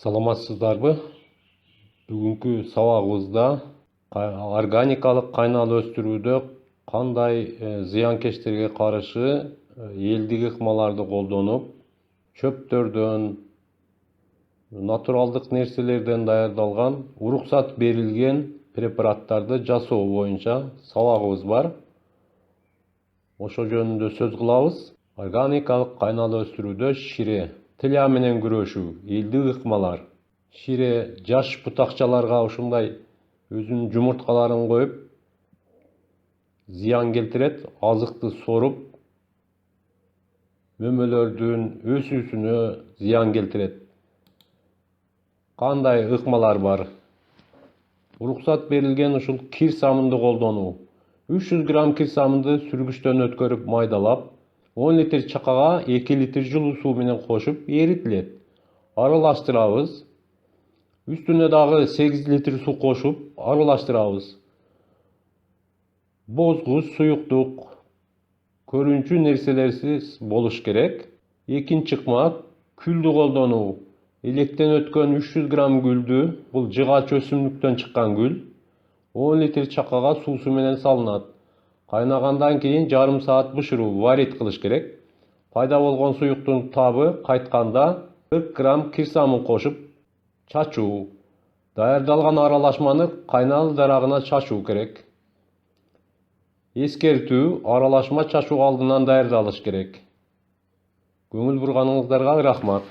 Саламатсыздарбы? Бүгүнкү сабагыбызда органикалык кайнал өстүрүүдө кандай зыянкечтерге каршы элдик ыкмаларды колдонуп, чөптөрдөн, натуралдык нерселерден даярдалган уруксат берилген препараттарды жасоо боюнча сабагыбыз бар. Ошо жөнүндө сөз кылабыз. Органикалык кайнал өстүрүүдө шире, тиля менен күрөшүү, элдик ыкмалар. Шире жаш бутакчаларга ушундай өзүнүн жумурткаларын коюп, зыян келтирет, азыкты соруп, мөмөлөрдүн өсүүсүнө зыян келтирет. Кандай ыкмалар бар? Уруксат берилген ушул кир самынды колдонуу. 300 грамм кир самынды сүргүчтөн өткөрүп майдалап, 10 литр чакага 2 литр жылуу суу менен кошуп эритилет. Аралаштырабыз. Üstüne дагы 8 литр су кошуп аралаштырабыз. Бозгуч, суюктук, көрүнчү нерселерсиз болуш керек. Экинчи ыкма күлдү колдонуу. Электен өткөн 300 грамм күлдү, бул жыгач өсүмдүктөн чыккан күл, 10 литр чакага суусу менен салынат. Кайнагандан кийин жарым саат бышыруу, варить кылыш керек. Пайда болгон суюктун табы кайтканда 40 грамм кир самын кошуп чачуу. Даярдалган аралашманы кайнал дарагына чачуу керек. Эскертүү: аралашма чачуу алдынан даярдалыш керек. Көңүл бурганыңыздарга рахмат.